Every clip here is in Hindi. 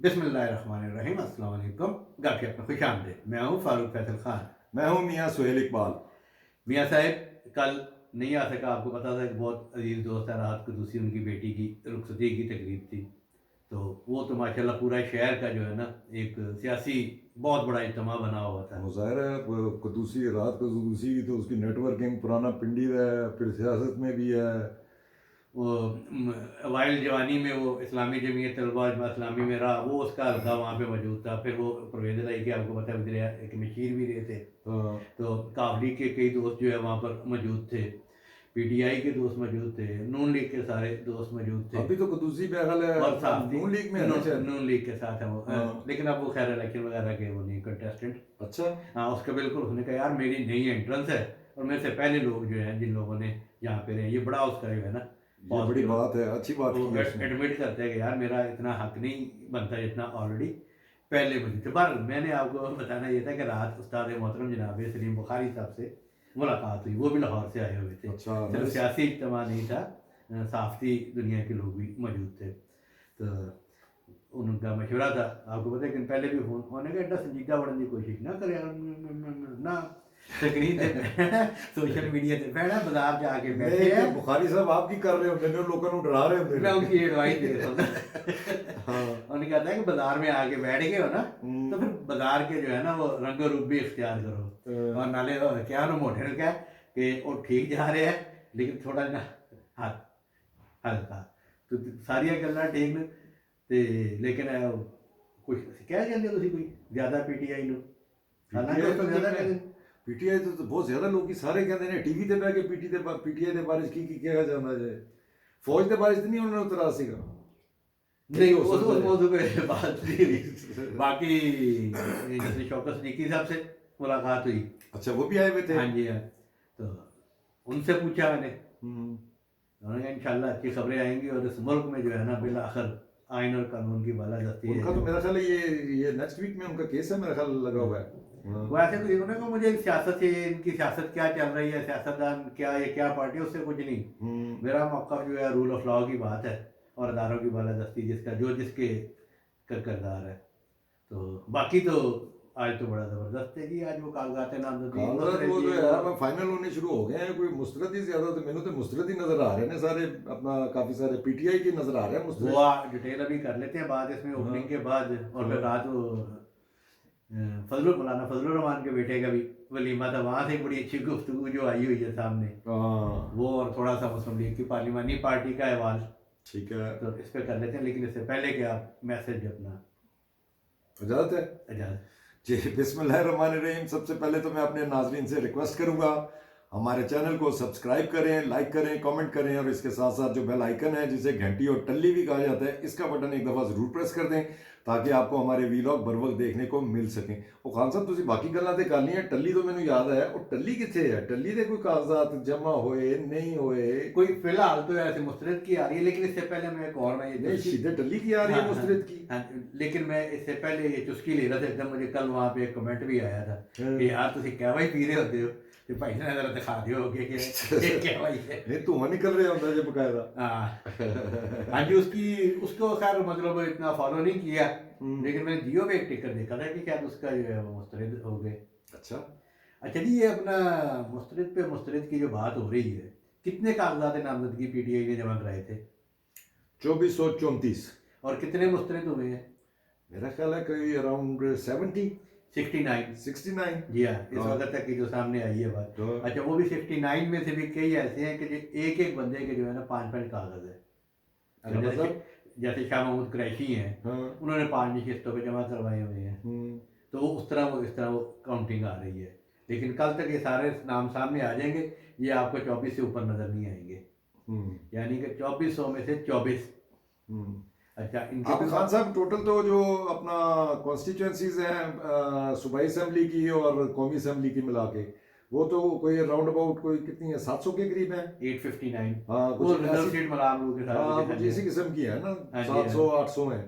बिस्मिल्लाहिर्रहमानिर्रहीम अस्सलाम वालेकुम। गाफिया में खुश आमदीद। मैं हूँ फारूक फैसल खान। मैं हूं मियां सुहेल इकबाल। मियाँ साहब कल नहीं आ सका, आपको पता था कि बहुत अजीज़ दोस्त है, राहत कुदूसी उनकी बेटी की रुखसती की तकरीब थी। तो वो तो माशाल्लाह पूरा शहर का जो है ना एक सियासी बहुत बड़ा इज्तिमा बना हुआ था। मुजाहिर है कदूसी रात कदूसी की तो उसकी नेटवर्किंग पुराना पिंडी है, फिर सियासत में भी है। वो वाइल्ड जवानी में वो इस्लामी जमीयत तलबा जमात इस्लामी में रहा, वो उसका हल्का वहाँ पे मौजूद था। फिर वो परवेज़ इलाही के आपको पता है वज़ीर एक मशीर भी रहे थे। हाँ, तो काबली के कई दोस्त जो है वहाँ पर मौजूद थे, पीटीआई के दोस्त मौजूद थे, नून लीग के सारे दोस्त मौजूद थे। अभी तो कदूसी मेरा ख्याल है और अपना साथ ही नून लीग में है ना शायद। नून लीग के साथ है वो, हाँ, लेकिन अब वो खैर इलेक्शन वगैरह के वो नहीं कंटेस्टेंट। अच्छा। हाँ, उसका बिल्कुल उसने कहा यार मेरी नई एंट्रेंस है और मेरे से पहले लोग जो हैं जिन लोगों ने यहाँ पे रहे, ये बड़ा उसका जो है ना ये बड़ी पॉजिटिव, बात है, अच्छी बात वो की है उसने। एडमिट करते हैं कि यार मेरा इतना हक नहीं बनता जितना ऑलरेडी पहले मुझे थे। पर मैंने आपको बताना ये था कि रात उस्ताद मोहतरम जनाब सलीम बुखारी साहब से मुलाकात हुई। वो भी लाहौर से आए हुए थे। अच्छा, सिर्फ नाइस। सियासी इज्तिमा नहीं था, साफ़ी दुनिया के लोग भी मौजूद थे। तो उनका मशवरा था, आपको पता है कि पहले भी फोन उन्होंने कहा एड्डा संजीदा बनने की कोशिश ना करे ना, तकरीर सोशल मीडिया से बैठा बाजार जाके बैठे नहीं, हैं। तो बुखारी साहब आपकी कर रहे होंगे ने, लोगों को डरा रहे होंगे मैं ने। उनकी एडवाइस दे रहा था। हाँ। उन्होंने कहता है कि बाजार में आके बैठ गए हो ना, तो हम्म, फिर बाजार के जो है ना वो रंग रूप भी इख्तियार करो। और नाले क्या ना मोटे ने क्या कि वो ठीक जा रहे हैं लेकिन थोड़ा ना हाथ हल्का, तो सारिया गल्लां ठीक ने ते लेकिन कुछ कह ਜਾਂਦੇ ਤੁਸੀਂ ਕੋਈ ਜ਼ਿਆਦਾ ਪੀਟੀਆਈ ਨੂੰ, ਹਾਲਾਂकि पीटीआई ਉਸ तो ਤੋਂ ਜ਼ਿਆਦਾ जिन्हें ਕਹਿੰਦੇ। पीटीआई तो बहुत ज्यादा लोग सारे कहते हैं टीवी ते बह के पीटीआई के बारे की क्या जाना जाए। फौज के बारे नहीं उन्होंने उतरा सीगा। ये नहीं भी हो सकता उस है। मौजू पे बात नहीं हुई। बाकी जैसे शौकत सिद्दीकी साहब से मुलाकात हुई। अच्छा, वो भी आए हुए थे। हाँ जी हाँ, तो उनसे पूछा मैंने, हम्म, उन्होंने कहा इंशाल्लाह अच्छी खबरें आएंगी और इस मुल्क में जो है ना बिल आखिर आइन और कानून की बालादस्ती है उनका तो जो। मेरा ख्याल है ये नेक्स्ट वीक में उनका केस है मेरा ख्याल लगा हुआ है। हाँ। वो ऐसे कुछ उन्होंने कहा मुझे सियासत से, इनकी सियासत क्या चल रही है, सियासतदान क्या, ये क्या पार्टी, उससे कुछ नहीं। हम्म, मेरा मौका जो है रूल ऑफ लॉ की बात है और अदारों की बालादस्ती जिसका जो जिसके किरदार है। तो बाकी तो आज तो बड़ा ज़बरदस्त है जी, आज वो कागजात नामजदगी कागजात मुस्तरद वो जी जो है वो। अब फाइनल होने शुरू हो गए हैं, कोई मुस्तरद ही ज्यादा तो मैंने तो मुस्तरद ही नजर आ रहे हैं सारे अपना, काफी सारे पीटीआई के नजर आ रहे हैं वो मुस्तरद। डिटेल अभी कर लेते हैं बात इसमें हाँ, ओपनिंग के बाद। और फिर हाँ, रात वो फजलुल मौलाना फजलुर रहमान के बेटे का भी वलीमा था, वहाँ से एक बड़ी अच्छी गुफ्तगू जो आई हुई है सामने, हाँ, वो और थोड़ा सा मुस्लिम लीग की पार्लिमानी पार्टी का अहवाल। ठीक है। तो इस पे कर लेते हैं, लेकिन इससे पहले कि आप मैसेज अपना इजाजत है इजाज़त। जी। बिस्मिल्लाहिर्रहमानिर्रहीम। सबसे पहले तो मैं अपने नाजरीन से रिक्वेस्ट करूंगा हमारे चैनल को सब्सक्राइब करें, लाइक करें, कमेंट करें और इसके साथ साथ जो बेल आइकन है जिसे घंटी और टल्ली भी कहा जाता है, इसका बटन एक दफ़ा ज़रूर प्रेस कर दें ताकि आपको हमारे वीलॉग बर वक्त देखने को मिल सकें। वो खान साहब तुम बाकी गल्लां ते कर लियां, टल्ली तो मैंने याद है, और टल्ली कितने है? टल्ली दे कोई कागजात जमा होए नहीं होए? कोई फिलहाल तो ऐसे मुस्तरद की आ रही है, लेकिन इससे पहले मैं एक और मैं ये नहीं, सीधे टल्ली की आ रही है हाँ हाँ मुस्तरद की। हाँ, लेकिन मैं इससे पहले ये चुस्की ले रहा था एकदम, मुझे कल वहाँ पे एक कमेंट भी आया था हाँ। कि यार तुम कहवा ही पी रहे होते हो, तो भाई ने जरा दिखा दियो हो कि ये कहवा ही है। नहीं, धुआं निकल रहा होता है जो बकायदा। हाँ हाँ जी, उसकी उसको खैर मतलब इतना फॉलो नहीं किया, लेकिन मैंने जियो पे एक टिकर देखा था कि शायद उसका जो है वो मुस्तरद हो गए। अच्छा। अच्छा जी, ये अपना मुस्तरद पे मुस्तरद की जो बात हो रही है, कितने कागजात नामजदगी पीटीआई ने जमा कराए थे 2434। और कितने मुस्तरद हुए हैं? मेरा ख्याल है कोई अराउंड 70, 69। 69। जी हाँ, इस हाँ, वक्त तक की जो सामने आई है बात। तो अच्छा, वो भी 69 में से भी कई ऐसे हैं कि जो एक एक बंदे के जो है ना 5-5 कागज है। क्या अगर जैसे मतलब? जैसे शाह महमूद कुरैशी हैं, हाँ। उन्होंने 5 नशिस्तों पे जमा करवाए हुए हैं। हम्म, तो वो उस तरह वो इस तरह वो काउंटिंग आ रही है, लेकिन कल तक ये सारे नाम सामने आ जाएंगे। ये आपको 24 से ऊपर नजर नहीं आएंगे, हम्म, यानी कि 2400 में से 24। हम्म। अच्छा, इनके आप भी खान साहब टोटल तो जो अपना कॉन्स्टिट्यूंसीज हैं सूबाई असेंबली की और कौमी असेंबली की मिला के, वो तो कोई राउंड अबाउट कोई कितनी है, 700 के करीब है। 859, हाँ, वो कुछ रिजर्व ऐसी। सीट मलाम लोग के साथ हाँ, हाँ कुछ जी इसी किस्म की है ना। हाँ जी हाँ 700 800 है।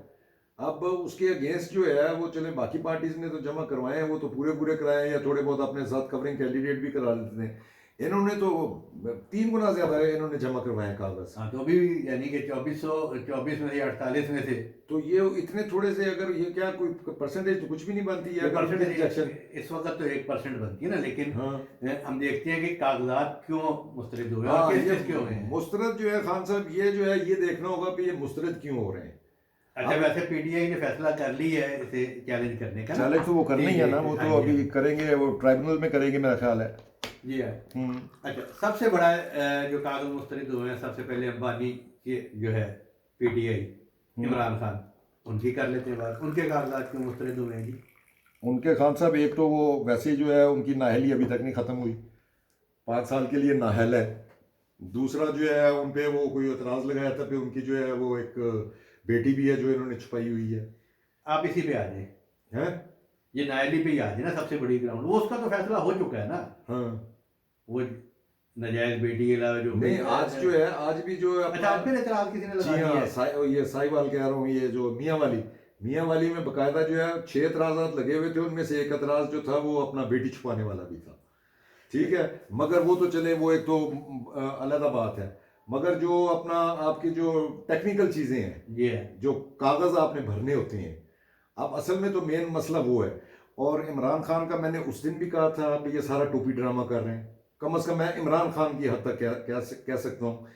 अब उसके अगेंस्ट जो है वो, चले बाकी पार्टीज ने तो जमा करवाए हैं, वो तो पूरे पूरे कराए हैं या थोड़े बहुत अपने साथ कवरिंग कैंडिडेट भी करा लेते हैं। इन्होंने तो 3 गुना ज्यादा इन्होंने जमा करवाए कागज। हाँ, तो अभी यानी कि 2424 में से 48 में से तो ये इतने थोड़े से, अगर ये क्या कोई परसेंटेज तो कुछ भी नहीं बनती है अगर परसेंटेज रिजेक्शन। इस वक्त तो 1% बनती है ना, लेकिन हाँ हम देखते हैं कि कागजात क्यों मुस्तरद हुए हाँ, और किस ये चीज़ के हुए हैं। मुस्तरद जो है खान साहब, ये जो है ये देखना होगा कि ये मुस्तरद क्यों हो रहे हैं। अच्छा, वैसे पीटीआई ने फैसला कर ली है इसे चैलेंज करने का ना। चैलेंज तो वो करना ही है ना, वो हाँ तो जी, अभी हाँ करेंगे, वो ट्राइब्यूनल में करेंगे मेरा ख्याल है। जी हाँ। हम्म। अच्छा, सबसे बड़ा जो कागज मुस्तरद हुए हैं, सबसे पहले अंबानी के जो है पीटीआई, इमरान खान, उनकी कर लेते हैं बात। उनके कागजात क्यों मुस्तरद हुए हैं जी? उनके खान साहब, एक तो वो वैसे ही जो है उनकी नाअहली अभी तक नहीं ख़त्म हुई, 5 साल के लिए नाअहल है। दूसरा जो है उन पे वो कोई एतराज़ लगाया था, पे उनकी जो है वो एक बेटी भी है जो इन्होंने छुपाई हुई है। आप इसी पे आ जाए, हैं? ये नायली पे ही आ जाए ना, सबसे बड़ी ग्राउंड वो, उसका तो फैसला हो चुका है ना। हाँ। वो नाजायज बेटी के अलावा जो नहीं, आज जो है, आज भी जो है अच्छा, आप फिर एतराज किसी ने लगा जी दिया हाँ, है? ये साहिवाल कह रहा हूँ, ये जो मियाँ वाली में बकायदा जो है 6 एतराज़ात लगे हुए थे, उनमें से एक एतराज़ जो था वो अपना बेटी छुपाने वाला भी था। ठीक है, मगर वो तो चले, वो एक तो अलग बात है। मगर जो अपना आपकी जो टेक्निकल चीज़ें हैं, जी है। जो कागज़ आपने भरने होते हैं, अब असल में तो मेन मसला वो है। और इमरान खान का मैंने उस दिन भी कहा था कि ये सारा टोपी ड्रामा कर रहे हैं। कम अज़ कम मैं इमरान खान की हद तक कह सकता हूँ,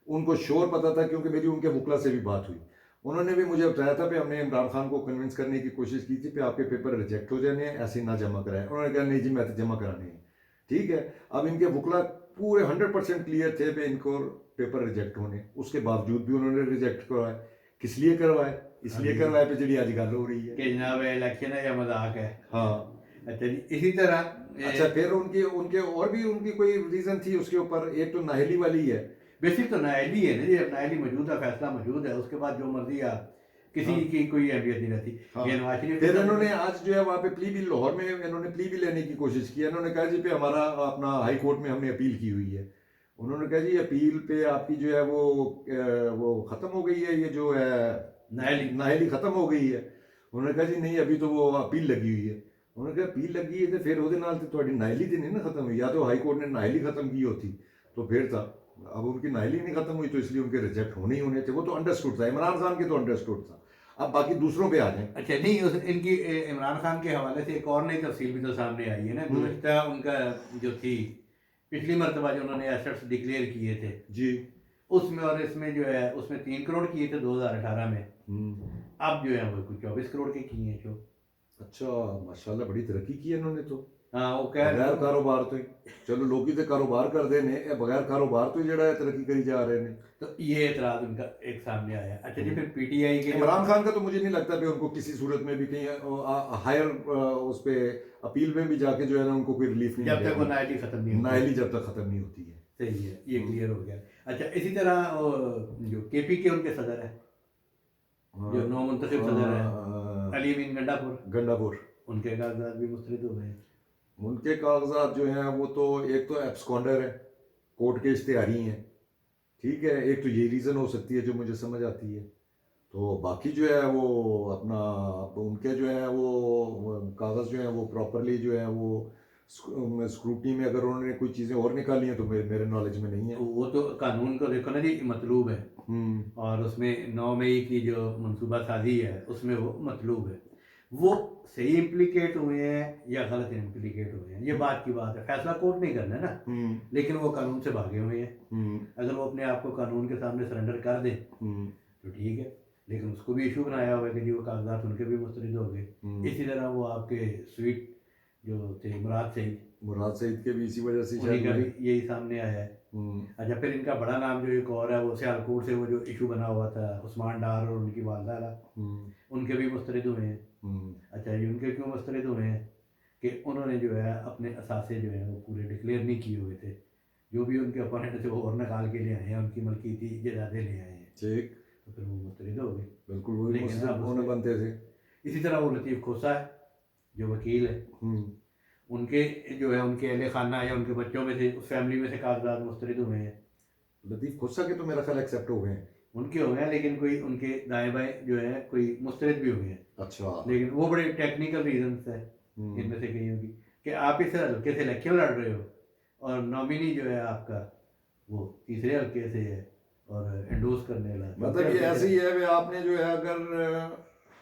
उनको श्योर पता था, क्योंकि मेरी उनके वकला से भी बात हुई। उन्होंने भी मुझे बताया था कि हमने इमरान खान को कन्विंस करने की कोशिश की थी कि आपके पेपर रिजेक्ट हो जाने हैं, ऐसे ना जमा कराएं। उन्होंने कहा नहीं जी, मैं तो जमा कराने हैं। ठीक है, अब इनके वकला पूरे 100% क्लियर थे कि इनको पेपर रिजेक्ट होने, उसके बावजूद भी उन्होंने रिजेक्ट करवाए। किस लिए करवाए? इसलिए करवाए पे जी आज गल हो रही है कि जनाब इलेक्शन है या मजाक है। हाँ। अच्छा जी, इसी तरह अच्छा, फिर उनकी उनके और भी उनकी कोई रीजन थी उसके ऊपर। एक तो नाहली वाली है। बेसिक तो नायली है ना जी, अब नायली मौजूद है, फैसला मौजूद है, उसके बाद जो मर्जी आप किसी हाँ की कोई अहमियत नहीं रहती। हाँ। ये नवाज शरीफ फिर के इन्होंने आज जो है वहाँ पे प्ली भी, लाहौर में इन्होंने प्ली भी लेने की कोशिश की। इन्होंने कहा जी पे हमारा अपना हाई कोर्ट में हमने अपील की हुई है। उन्होंने कहा जी अपील पे आपकी जो है वो ख़त्म हो गई है, ये जो है नायली नाहली ख़त्म हो गई है। उन्होंने कहा जी नहीं, अभी तो वो अपील लगी हुई है। उन्होंने कहा अपील लगी है तो फिर ਉਹਦੇ ਨਾਲ ਤੇ ਤੁਹਾਡੀ नाहली तो नहीं ना ख़त्म हुई, या तो हाई कोर्ट ने नाहली ख़त्म की होती तो फिर था। अब उनकी नाहली नहीं ख़त्म हुई तो इसलिए उनके रिजेक्ट होने ही होने थे। वो तो अंडरस्टूड था, इमरान खान के तो अंडरस्टूड था। अब बाकी दूसरों पे आ जाएं। अच्छा नहीं, इनकी इमरान खान के हवाले से एक और नई तफसील भी तो सामने आई है ना। गुज़श्ता उनका जो थी, पिछली मरतबा जो उन्होंने एसेट्स डिक्लेयर किए थे जी। उसमें और इसमें जो है, उसमें 3 करोड़ किए थे 2018 में, अब जो है वो कुछ 24 करोड़ के किए हैं जो। अच्छा, माशाल्लाह बड़ी तरक्की की है इन्होंने तो। हाँ, वो कह बगैर कारोबार तो ही, चलो लोग तो कारोबार करते ने, बगैर कारोबार तो ही जड़ा है तरक्की करी जा रहे हैं। तो ये एतराज उनका एक सामने आया। अच्छा जी, फिर पीटीआई के इमरान खान का तो मुझे नहीं लगता कि उनको किसी सूरत में भी कहीं हायर उस पे अपील में भी जाके जो है ना उनको कोई रिलीफ नहीं जब तक वो मिलेगा। नायली खत्म नहीं होती। नाहली जब तक खत्म नहीं होती है। सही है, ये क्लियर हो गया। अच्छा, इसी तरह जो केपी के उनके सदर है, जो नौ मुंतखब सदर है, अली अमीन गंडापुर, उनके कागजात भी मुस्तरद हो गए। उनके कागजात जो हैं वो तो, एक तो एब्सकॉन्डर है, कोर्ट के इश्तेहारी हैं। ठीक है, एक तो ये रीज़न हो सकती है जो मुझे समझ आती है। तो बाकी जो है वो अपना उनके जो है वो कागज़ जो है वो प्रॉपरली जो है वो स्क्रूटनी में अगर उन्होंने कोई चीज़ें और निकाली हैं तो मेरे नॉलेज में नहीं है। तो वो तो कानून को देखो ना जी, मतलूब है, और उसमें 9 मई की जो मनसूबा साजी है उसमें वो मतलूब है। वो सही इम्प्लीकेट हुए हैं या गलत इम्प्लीकेट हुए हैं, ये बात की बात है, फैसला कोर्ट नहीं करना है ना। लेकिन वो कानून से भागे हुए हैं। अगर वो अपने आप को कानून के सामने सरेंडर कर दे तो ठीक है, लेकिन उसको भी इशू बनाया हुआ है कि जी वो कागजात उनके भी मुस्तरद हो गए। इसी तरह वो आपके स्वीट जो थे मुराद सईद के भी इसी वजह से उन्हीं का शायद भी यही सामने आया है। अच्छा, फिर इनका बड़ा नाम जो एक और है, वो सियालकोट से वो जो इशू बना हुआ था, उस्मान डार और उनकी वालदा, उनके भी मुस्तरद हुए हैं। अच्छा, ये उनके क्यों मुस्तरद हुए हैं कि उन्होंने जो है अपने असासे जो है वो पूरे डिक्लेयर नहीं किए हुए थे। जो भी उनके अपोनेंट थे वो और निकाल के ले आए हैं, उनकी मलकीती जायदादें ले आए हैं, ठीक, तो फिर वो मुस्तरद हो गए। बिल्कुल वही लेकिन मुस्लिम अब होने उसमें बनते थे। इसी तरह वो लतीफ़ खोसा है जो वकील है, उनके जो है उनके अहले खाना या उनके बच्चों में से, उस फैमिली में से कागजात मुस्तरद हुए हैं। लतीफ़ खोसा के तो मेरा ख्याल एक्सेप्ट हो गए हैं। उनके हो गए हैं, लेकिन कोई उनके दाएं बाएं जो है कोई मुस्तरद भी हुए हैं। अच्छा। लेकिन वो बड़े टेक्निकल रीजंस है इनमें से कई होगी कि आप इस हल्के से इलेक्शन लड़ रहे हो, और नॉमिनी जो है आपका वो तीसरे हल्के से है और एंडोर्स करने वाला मतलब ये ऐसे ही है भी, आपने जो है अगर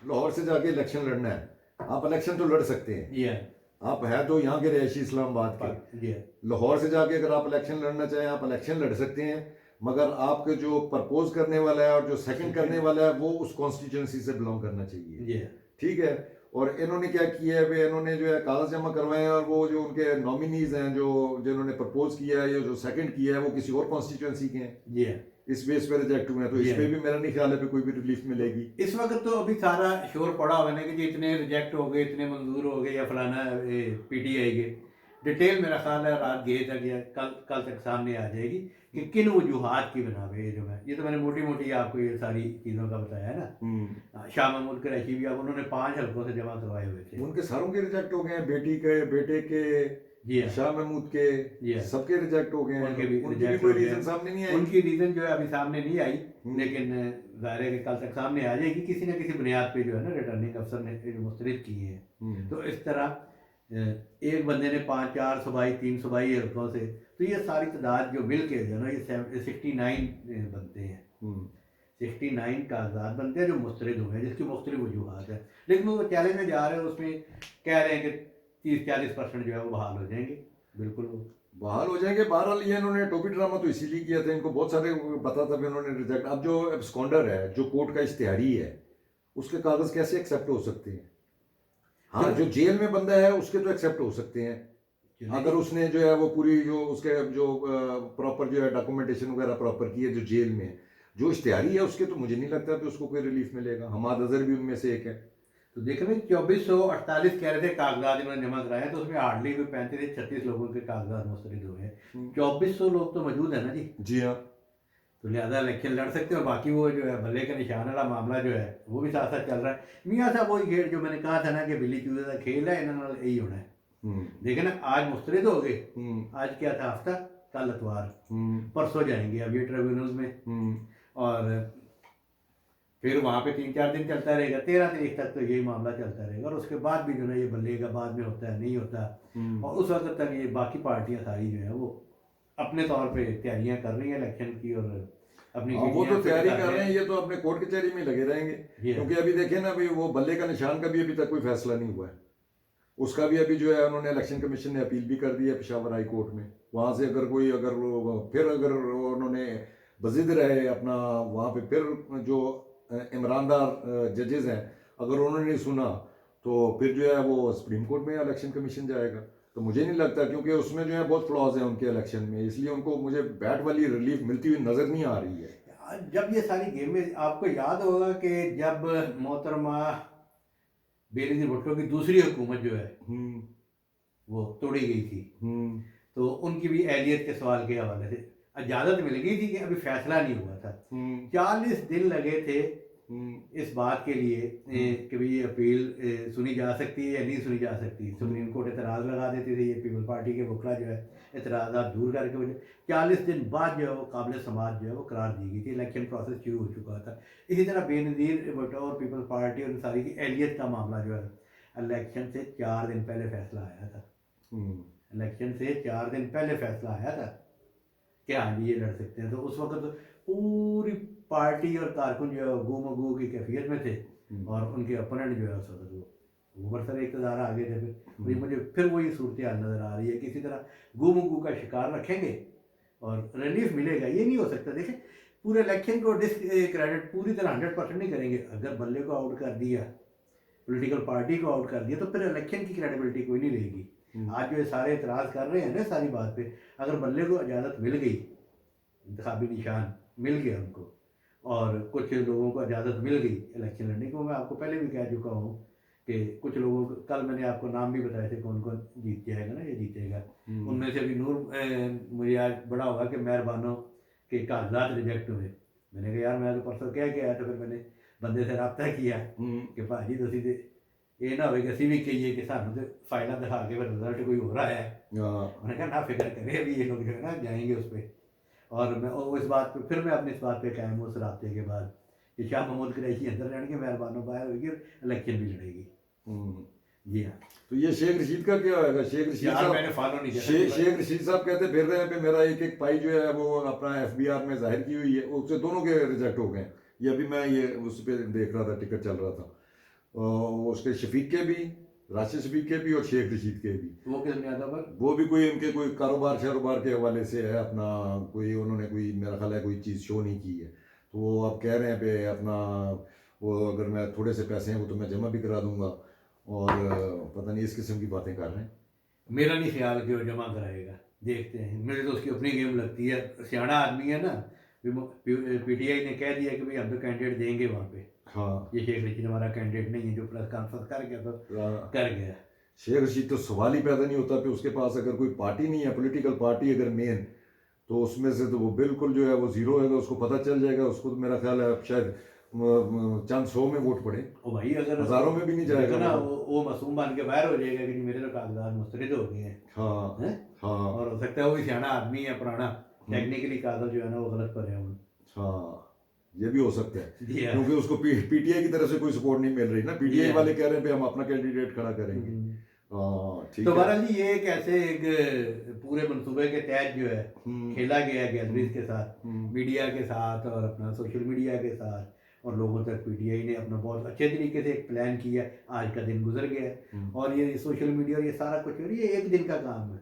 लाहौर से जाके इलेक्शन लड़ना है, आप इलेक्शन तो लड़ सकते हैं, जी हाँ, आप है तो यहाँ के रहायशी इस्लामाबाद के, जी हाँ, लाहौर से जाके अगर आप इलेक्शन लड़ना चाहें आप इलेक्शन लड़ सकते हैं, मगर आपके जो प्रपोज करने वाला है और जो सेकंड करने वाला है वो उस कॉन्स्टिट्यूंसी से बिलोंग करना चाहिए। जी हाँ, ठीक है। और इन्होंने क्या किया है भाई, इन्होंने जो है कागज जमा करवाए हैं और वो जो उनके नॉमिनीज हैं जो जिन्होंने प्रपोज किया है या जो सेकंड किया है वो किसी और कॉन्स्टिट्यूंसी के हैं, जी हाँ। इस बेस पे रिजेक्ट हुए हैं, तो इस पे भी मेरा नहीं ख्याल है कि कोई भी रिलीफ मिलेगी। इस वक्त तो अभी सारा शोर पड़ा हुआ है ना कि जी इतने रिजेक्ट हो गए, इतने मंजूर हो गए या फलाना पीटीआई के। डिटेल मेरा ख्याल है रात गए तक या कल तक सामने आ जाएगी कि किन वजूहात की बना पे ये तो मैंने मोटी मोटी आपको ये सारी चीज़ों का बताया है ना। शाह महमूद कुरैशी भी अब उन्होंने 5 हल्कों से जमा करवाए हुए थे। उनके सारों के रिजेक्ट हो गए हैं, बेटी के, बेटे के, जी हाँ, शाह महमूद के, जी हाँ, सबके रिजेक्ट हो गए हैं। उनके भी उनकी भी रिजेक्ट कोई हो गए रीजन हैं। सामने नहीं आई। उनकी रीज़न जो है अभी सामने नहीं आई, लेकिन ज़ाहिर है कि कल तक सामने आ जाएगी किसी न किसी बुनियाद पे जो है ना रिटर्निंग अफसर ने जो मुस्तरद किए हैं। तो इस तरह एक बंदे ने 5 4 सूबाई 3 सूबाई हल्कों से, तो ये सारी तादाद जो मिल के जो है ना ये 69 बनते हैं। 69 कागजात बनते हैं जो मुस्तरद हुए हैं, जिसकी मुख्तलिफ वजूहात है। लेकिन वो चैलेंज में जा रहे हैं, उसमें कह रहे हैं कि 30-40% जो है वो बहाल हो जाएंगे। बिल्कुल वो बहाल हो जाएंगे। बहरहाल ये इन्होंने टोपी ड्रामा तो इसीलिए किया था, इनको बहुत सारे पता था भी उन्होंने रिजेक्ट। अब जो एब्सकॉन्डर है, जो कोर्ट का इश्तिहारी है, उसके कागज कैसे एक्सेप्ट हो सकते हैं? हाँ, जो जेल में बंदा है उसके तो एक्सेप्ट हो सकते हैं अगर उसने जो है वो पूरी जो उसके जो प्रॉपर जो है डॉक्यूमेंटेशन वगैरह प्रॉपर की है। जो जेल में है, जो इश्तिहारी है, उसके तो मुझे नहीं लगता कि उसको कोई रिलीफ मिलेगा। हमाद अजहर भी उनमें से एक है। तो देखो ना 2448 कह रहे थे कागजात इन्होंने जमा कराए, तो उसमें हार्डली कोई 35-36 लोगों के कागजात मुस्तरद हुए हैं। 2400 लोग तो मौजूद है ना जी। जी हाँ। तो लिहाजा इलेक्शन लड़ सकते हैं और बाकी वो जो है भले का निशान वाला मामला जो है वो भी साथ साथ चल रहा है। मियाँ साहब वही खेल जो मैंने कहा था ना कि बिल्ली चूहे का खेल है, इन्होंने यही होना है। देखे ना आज मुस्तरद हो गए, आज क्या था हफ्ता, कल अतवार, परसों जाएंगे अब ये ट्रिब्यूनल में, और फिर वहाँ पे 3-4 दिन चलता रहेगा, 13 तारीख तक तो यही मामला चलता रहेगा। और उसके बाद भी जो है ये बल्लेगा, बाद में होता है नहीं होता, और उस वक्त तक ये बाकी पार्टियां सारी जो है वो अपने तौर पे तैयारियां कर रही हैं इलेक्शन की और अपनी वो तो तैयारी कर रहे हैं, ये तो अपने कोर्ट कचहरी में लगे रहेंगे। क्योंकि अभी देखें ना भाई, वो बल्ले का निशान का भी अभी तक कोई फैसला नहीं हुआ है। उसका भी अभी जो है उन्होंने इलेक्शन कमीशन ने अपील भी कर दी है पेशावर हाई कोर्ट में। वहाँ से अगर कोई फिर उन्होंने बजिद रहे अपना वहाँ पे फिर जो ईमानदार जजेस हैं, अगर उन्होंने नहीं सुना तो फिर जो है वो सुप्रीम कोर्ट में इलेक्शन कमीशन जाएगा। तो मुझे नहीं लगता, क्योंकि उसमें जो है बहुत फ्लॉज हैं उनके इलेक्शन में, इसलिए उनको मुझे बैट वाली रिलीफ मिलती हुई नजर नहीं आ रही है। जब ये सारी गेमें, आपको याद होगा कि जब मोहतरमा बेनजीर भुट्टो की दूसरी हुकूमत जो है वो तोड़ी गई थी, तो उनकी भी अहलियत के सवाल के हवाले से इजाज़त मिल गई थी कि अभी फैसला नहीं हुआ था। 40 दिन लगे थे इस बात के लिए कि भाई ये अपील सुनी जा सकती है या नहीं सुनी जा सकती। सुप्रीम कोर्ट एतराज़ लगा देती थी, ये पीपल पार्टी के वकला जो है एतराज़ात दूर करके मुझे 40 दिन बाद जो है वो काबिल समाज जो है वो करार दी गई थी। इलेक्शन प्रोसेस शुरू हो चुका था। इसी तरह बेनज़ीर भुट्टो और पीपल पार्टी और सारी की अहलियत का मामला जो है इलेक्शन से 4 दिन पहले फैसला आया था। इलेक्शन से 4 दिन पहले फैसला आया था कि हाँ जी ये लड़ सकते हैं। तो उस वक्त पूरी पार्टी और कारकुन जो है गू मगू की कैफियत में थे और उनके अपोनेंट जो है उस वक्त वो बरसर इक़्तिदार आ गए थे। फिर मुझे फिर वही सूरत हाल नज़र आ रही है कि इसी तरह गू मगू का शिकार रखेंगे और रिलीफ मिलेगा। ये नहीं हो सकता। देखें पूरे इलेक्शन को डिसक्रेडिट पूरी तरह 100% नहीं करेंगे। अगर बल्ले को आउट कर दिया, पॉलिटिकल पार्टी को आउट कर दिया, तो फिर इलेक्शन की क्रेडिबिलिटी कोई नहीं रहेगी। आज जो ये सारे एतराज़ कर रहे हैं ना सारी बात पे, अगर बल्ले को इजाज़त मिल गई, इंतखाबी निशान मिल गया उनको और कुछ लोगों को इजाज़त मिल गई इलेक्शन लड़ने को, मैं आपको पहले भी कह चुका हूँ कि कुछ लोगों को, कल मैंने आपको नाम भी बताए थे कौन कौन जीत जाएगा ना, ये जीतेगा। उनमें से अभी नूर मुझे आज बड़ा होगा कि मेहरबानों के कागजात रिजेक्ट हुए। मैंने कहा यार मैं तो परसों कह के आया, तो फिर मैंने बंदे से रब्ता किया कि भाजी तुसी तो ये ना हो कि असी भी कहिए कि सानू तो फाइलें दिखा के फिर रिजल्ट कोई हो रहा है। उन्होंने कहा ना फिक्र करे, अभी ये लोग जो है ना जाएंगे उस पर। और मैं इस बात पे फिर मैं अपनी इस बात पे कायम हूँ उस रास्ते के बाद कि शाह महमूद कुरैशी अंदर रहने के, मेहरबानों बाहर होगी, इलेक्शन भी लड़ेगी। जी हाँ तो ये शेख रशीद का क्या होगा? शेख रशीद यार साहब, मैंने फॉलो नहीं किया शेख रशीद साहब कहते फिर रहे हैं पे मेरा एक एक पाई जो है वो अपना एफबीआर में जाहिर की हुई है, उससे दोनों के रिजेक्ट हो गए हैं। ये अभी मैं ये उस पर देख रहा था, टिकट चल रहा था, उसके शफीक के भी, राशिद शफीक के भी और शेख रशीद के भी। वो किस बुनियादों पर? वो भी कोई उनके कोई कारोबार शारोबार के हवाले से है अपना, कोई उन्होंने कोई मेरा ख्याल है कोई चीज़ शो नहीं की है, तो वो अब कह रहे हैं पे अपना वो अगर मैं थोड़े से पैसे हैं वो तो मैं जमा भी करा दूंगा, और पता नहीं इस किस्म की बातें कर रहे हैं। मेरा नहीं ख्याल कि वो जमा कराएगा, देखते हैं। मेरे तो उसकी अपनी गेम लगती है, सियाना आदमी है ना। पीटीआई ने कह दिया कि भाई हम तो कैंडिडेट देंगे वहाँ पे, हाँ, ये शेख रशीद हमारा कैंडिडेट नहीं है, जो प्रेस कॉन्फ्रेंस कर गया तो कर गया। शेख रशीद तो सवाल ही पैदा नहीं होता कि उसके पास अगर कोई पार्टी नहीं है, पॉलिटिकल पार्टी अगर मेन, तो उसमें से तो वो बिल्कुल जो है वो जीरो है, उसको पता चल जाएगा। उसको तो मेरा ख्याल है शायद चंद 100 में वोट पड़े, ओ भाई अगर हजारों में भी नहीं जाएगा ना, वो। वो मासूम बन के बाहर हो जाएगा कि जी मेरे तो कागजात मुस्तरद हो गए हैं। हाँ हैं? हाँ और हो सकता है वो भी सियाना आदमी है पुराना, टेक्निकली कागज जो है ना वो गलत पर है उन। हाँ, ये भी हो सकता है, जी हाँ। क्योंकि उसको पीटीआई की तरफ से कोई सपोर्ट नहीं मिल रही ना, पीटीआई वाले कह रहे हैं हम अपना कैंडिडेट खड़ा करेंगे। हाँ ठीक तो है। बहरहाल जी ये एक ऐसे एक पूरे मंसूबे के तहत जो है हम्म, खेला गया है गैलरीज के साथ, हम्म, मीडिया के साथ और अपना सोशल मीडिया के साथ, और लोगों तक पीटीआई ने अपना बहुत अच्छे तरीके से एक प्लान किया। आज का दिन गुजर गया है और ये सोशल मीडिया और ये सारा कुछ और ये एक दिन का काम है,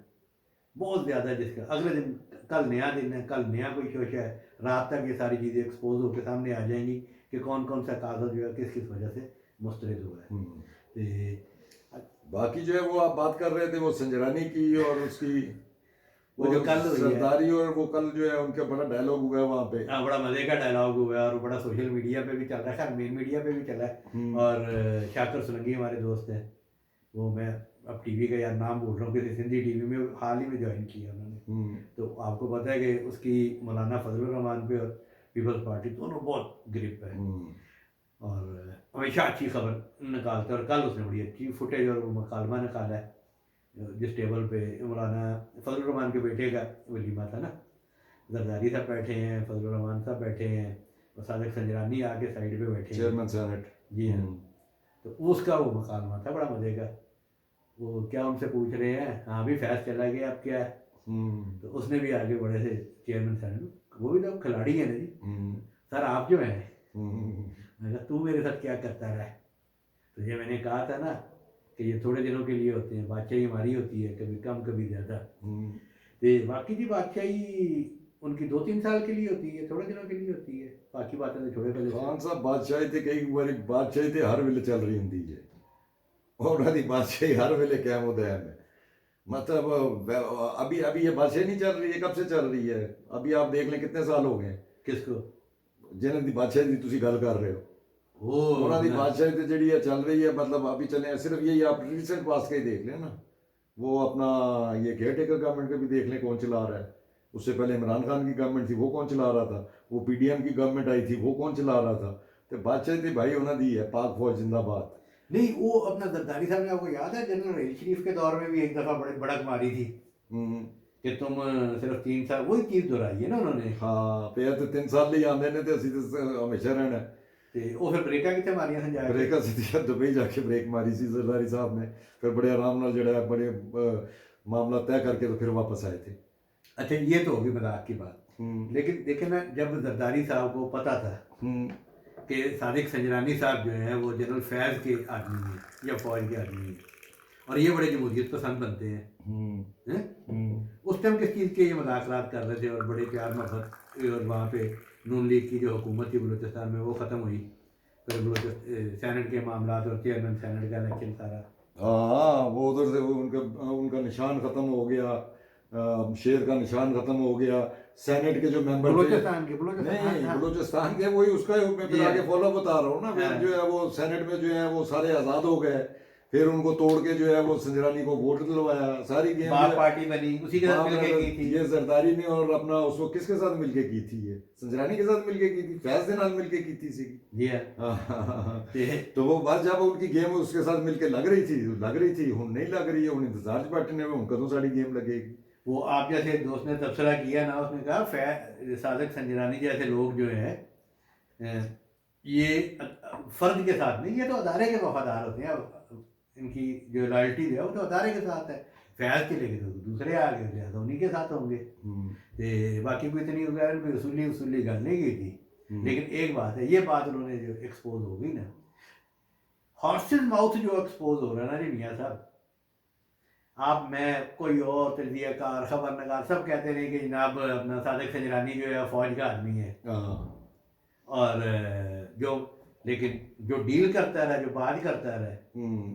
बहुत ज़्यादा, जिसका अगले दिन कल नया दिन है, कल नया कोई शोशा है, रात तक ये सारी चीज़ें एक्सपोज होकर सामने आ जाएंगी कि कौन कौन सा कागज जो है किस किस वजह से मुस्तरद हुआ है। तो बाकी जो है वो आप बात कर रहे थे वो संजरानी की और उसकी वो जो कल हुई है, सरदारी, और वो कल जो है उनका बड़ा डायलॉग हुआ है वहाँ पे। बड़ा मजे का डायलॉग हुआ है और बड़ा सोशल मीडिया पे भी चल रहा है, खैर मेन मीडिया पे भी चला है। और शाकर सुलंगी हमारे दोस्त हैं, वो मैं अब टीवी का यार नाम बोल रहा हूँ, किसी सिंधी टीवी में हाल ही में ज्वाइन किया उन्होंने। तो आपको पता है कि उसकी मौलाना फजलुर रहमान पे और पीपल्स पार्टी दोनों बहुत ग्रिप है और हमेशा अच्छी खबर निकालते हैं। और कल उसने बड़ी अच्छी फुटेज और मकालमा निकाला है, जिस टेबल पे मौलाना फजलुर रहमान के बेटे का वलीमा था ना, जरदारी साहब बैठे हैं, फजलुर रहमान साहब बैठे हैं और सादिक संजरानी आके साइड पे बैठे हैं, चेयरमैन सेनेट। जी हाँ। तो उसका वो मकालमा था बड़ा मजे का। वो क्या उनसे पूछ रहे हैं, हाँ भी फैज चला गया अब क्या है, तो उसने भी आगे बड़े से चेयरमैन साहब, वो भी तो खिलाड़ी है ना जी, सर आप जो हैं, मैंने कहा तू मेरे साथ क्या करता रहा है। तो ये मैंने कहा था ना कि ये थोड़े दिनों के लिए होते हैं, बादशाही हमारी होती है, कभी कम कभी ज़्यादा। तो बाकी जी बादशाही उनकी 2-3 साल के लिए होती है, थोड़े दिनों के लिए होती है, बाकी बातें तो छोड़े पहले। खान साहब बादशाही थे, कई बार बादशाही थे हर वेले चल रही होंगी है, और उन्होंने बादशाही हर वेले कायम होता है। मतलब अभी अभी ये बादशाही नहीं चल रही है, कब से चल रही है? अभी आप देख लें कितने साल हो गए किसको? जिन्हें दी बादशाही दी तुसी गल कर रहे हो, ਉਹ ਉਹਨਾਂ ਦੀ ਬਾਦਸ਼ਾਹੀ ਤੇ ਜਿਹੜੀ है चल रही है, मतलब अभी चले हैं, सिर्फ यही आप रिसेंट पास का ही देख लें ना, वो अपना ये केयर टेकर गवर्नमेंट का भी देख लें कौन चला रहा है, उससे पहले इमरान खान की गवर्नमेंट थी वो कौन चला रहा था, वो पीडीएम की गवर्नमेंट आई थी वो कौन चला रहा था। तो बादशाही थी भाई उन्होंने दी है, पाक फौज जिंदाबाद। नहीं, वो अपना जरदारी साहब ने, आपको याद है जनरल रहील शरीफ के दौर में भी एक दफ़ा बड़े भड़क मारी थी कि तुम सिर्फ 3 साल, वही चीज़ दोहराई है ना उन्होंने। हाँ पे तो 3 साल ਲਈ ਆਉਂਦੇ ਨੇ ਤੇ ਅਸੀਂ ਤੇ ਹਮੇਸ਼ਾ ਰਹਿਣਾ। ਤੇ ਉਹ ਫਿਰ ਬ੍ਰੇਕਾਂ ਕਿੱਥੇ ਮਾਰੀਆਂ ਸਨ ਜਾ ਕੇ? ब्रेक ਅਸੀਂ ਦੁਬਈ ਜਾ ਕੇ ब्रेक मारी सी जरदारी साहब ने, फिर बड़े आराम नाल जड़ा है बड़े मामला तय करके तो फिर वापस आए थे। अच्छा ये तो होगी मजाक की बात, लेकिन देखे ना जब जरदारी साहब को पता था कि सादिक संजरानी साहब जो हैं वो जनरल फैज़ के आदमी हैं या फौज के आदमी हैं और ये बड़े जमहूरियत पसंद बनते हैं, उस टाइम किस चीज़ के ये मजाकरात कर रहे थे और बड़े प्यार मोहब्बत, और वहाँ पे नून लीग की जो हुकूमत थी बलूचिस्तान में वो ख़त्म हुई, फिर सेनेट के मामला और चेयरमैन सेनेट का इलेक्शन सारा, हाँ वो उधर से उनका उनका निशान खत्म हो गया, शेर का निशान खत्म हो गया, सेनेट के जो मेंबर थे बलूचिस्तान के नहीं बलूचिस्तान के वही उसका मैं फिर आगे फॉलो बता रहा हूँ ना, फिर जो है वो सेनेट में जो है वो सारे आज़ाद हो गए, फिर उनको तोड़ के जो है वो संजरानी को वोट दिलवाया, सारी गेम बाप पार्टी बनी, उसी के साथ मिलके की थी ये जरदारी ने, और अपना उसको किसके साथ मिलके की थी, ये संजरानी के साथ मिलके की थी, फैज के नाल मिलके की थी सी। जी हाँ। तो वो बात जब उनकी गेम उसके साथ मिलके लग रही थी, हुन नहीं लग रही है, हुन इंतजार च बैठने में, हुन कदों साड़ी गेम लगेगी। वो आप जैसे दोस्त ने तबसरा किया ना, उसने कहा सादिक संजरानी जैसे लोग जो है ये फर्द के साथ नहीं, ये तो अदारे के वफादार होते हैं। इनकी जो लॉयल्टी है वो तो अदारे के साथ है। फैज़ के लेके तो दूसरे आ गए, लिहाजा उन्हीं के साथ होंगे। ते बाकी कोई इतनी वगैरह कोई उसूली गल नहीं की थी। लेकिन एक बात है, ये बात उन्होंने जो एक्सपोज हो गई ना, हॉर्सेस माउथ जो एक्सपोज हो रहा है ना जी मियाँ साहब, आप मैं कोई और तजियाकार खबरनगार सब कहते रहे कि जनाब अपना सादिक खजरानी जो है फौज का आदमी है, और जो लेकिन जो डील करता रहा, जो बात करता रहा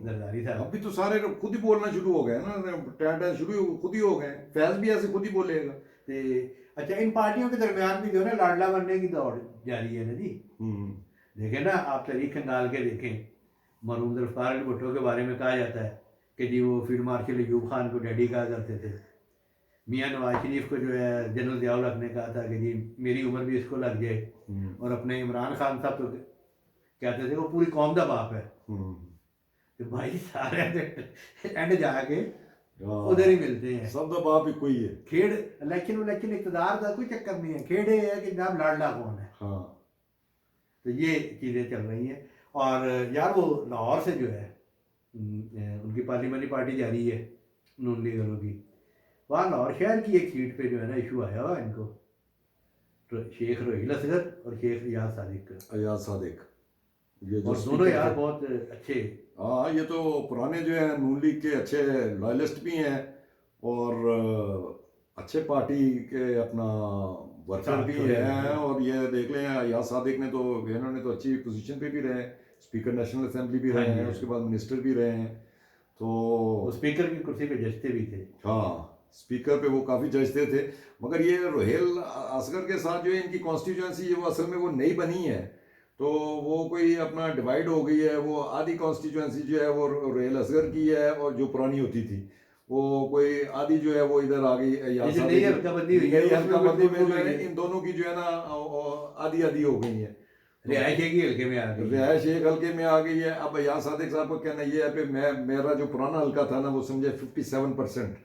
जरदारी साहब, अभी तो सारे लोग खुद ही बोलना शुरू हो गए ना, टैंटा शुरू खुद ही हो गए। फैज भी ऐसे खुद ही बोलेगा। ते अच्छा, इन पार्टियों के दरमियान भी जो है ना लाडला बनने की दौड़ जारी है ना जी। देखें ना आप, तारीख खंगाल के देखें, मरहूम ज़ुल्फ़िकार अली भुट्टो के बारे में कहा जाता है कि जी वो फील्ड मार्शल अयूब खान को डैडी कहा करते थे। मियाँ नवाज शरीफ को जो है जनरल ज़ियाउल हक ने कहा था कि जी मेरी उम्र भी इसको लग जाए, और अपने इमरान खान साहब तो कहते थे वो पूरी कौम का बाप है। तो भाई सारे एंड जाके उधर ही मिलते हैं, सब तो बाप ही कोई है। खेड़ इलेक्शन इक़्तिदार का कोई चक्कर नहीं है, खेड़े है कि जनाब लाडला कौन है। तो ये चीज़ें चल रही हैं। और यार वो लाहौर से जो है उनकी पार्लियामेंट्री पार्टी जा रही है नून लीग वालों की, वहाँ लाहौर शहर की एक सीट पे जो है ना इशू आया हुआ इनको, तो शेख रोहिल असगर और शेख अयाज सादिक, ये और दोनों यार बहुत अच्छे। हाँ, ये तो पुराने जो है नून लीग के अच्छे लॉयलिस्ट भी हैं, और अच्छे पार्टी के अपना वर्कर भी हैं। और ये देख लें, अयाज सादिक ने तो, इन्होंने तो अच्छी पोजीशन पे भी रहे, स्पीकर नेशनल असेंबली भी रहे हैं, उसके बाद मिनिस्टर भी रहे हैं। तो स्पीकर की कुर्सी पे जजते भी थे। हाँ, स्पीकर पे वो काफ़ी जजते थे। मगर ये रोहेल असगर के साथ जो है इनकी कॉन्स्टिट्यूंसी वो असल में वो नई बनी है, तो वो कोई अपना डिवाइड हो गई है। वो आधी कॉन्स्टिट्यूंसी जो है वो रोहेल असगर की है, और जो पुरानी होती थी वो कोई आधी जो है वो इधर आ गई। हल्काबंदी हुई है, हल्काबंदी में जो है इन दोनों की जो है ना आधी आधी हो गई है। रिहाइश एक ही हल्के में आ गई, रिहाइश एक हल्के में आ गई है। अब अयाज सादिक साहब का कहना ये है कि मेरा जो पुराना हल्का था ना, वो समझे 57%,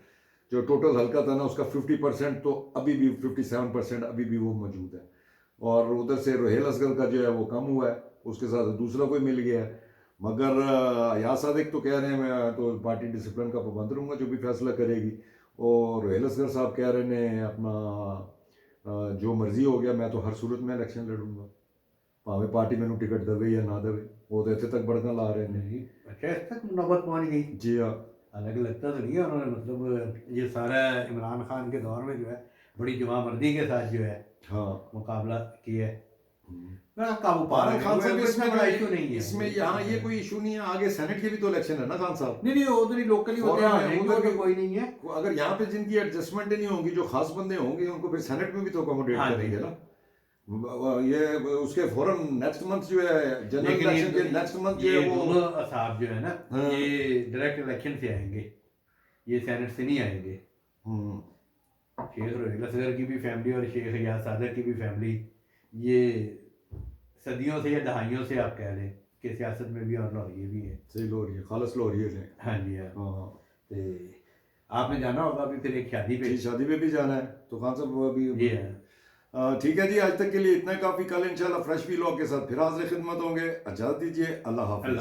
जो टोटल हल्का था ना उसका 50% तो अभी भी 57% अभी भी वो मौजूद है। और उधर से रोहेल असगर का जो है वो कम हुआ है, उसके साथ दूसरा कोई मिल गया है। मगर अयाज सादिक तो कह रहे हैं मैं तो पार्टी डिसिप्लिन का पाबंद रहूँगा, जो भी फैसला करेगी। और रोहेल असगर साहब कह रहे हैं अपना जो मर्जी हो गया, मैं तो हर सूरत में इलेक्शन लड़ूंगा, भावें पार्टी मैंने टिकट देवे या ना देवे। वो तो इतने तक बढ़ना ला रहे हैं। अच्छा, इस तक नौबत पहुँच गई। जी हाँ, हालांकि लगता तो नहीं है उन्होंने, मतलब ये सारा इमरान खान के दौर में जो है बड़ी जवामर्दी के साथ जो है हाँ मुकाबला किया है। इमरान खान साहब इसमें बड़ा इशू नहीं है, इसमें यहाँ ये कोई इशू नहीं है। आगे सेनेट के भी तो इलेक्शन है ना खान साहब। नहीं उधर ही लोकली होते हैं, उधर तो कोई नहीं है। अगर यहाँ पे जिनकी एडजस्टमेंट नहीं होगी, जो खास बंदे होंगे, उनको फिर सेनेट में भी तो अकोमोडेट करेंगे ना। ये उसके फौरन नेक्स्ट मंथ जो है जनरल इलेक्शन के नेक्स्ट मंथ जो है वो दोनों साहब जो है ना, ये डायरेक्ट इलेक्शन से आएंगे, ये सेनेट से नहीं आएंगे। शेख रोहिल असगर की भी फैमिली और शेख अयाज सादिक की भी फैमिली, ये सदियों से या दहाइयों से आप कह लें कि सियासत में भी और लाहौरिये भी है। सही लाहौरिये, खालस लाहौरिये हैं। हाँ जी हाँ। तो आपने जाना होगा अभी फिर एक शादी पे भी जाना है, तो खान साहब अभी जी हाँ। ठीक है जी, आज तक के लिए इतना काफ़ी। कल इंशाल्लाह फ्रेश व्लॉग के साथ फिर हाजिर खिदमत होंगे। इजाज़त दीजिए, अल्लाह हाफ़िज़।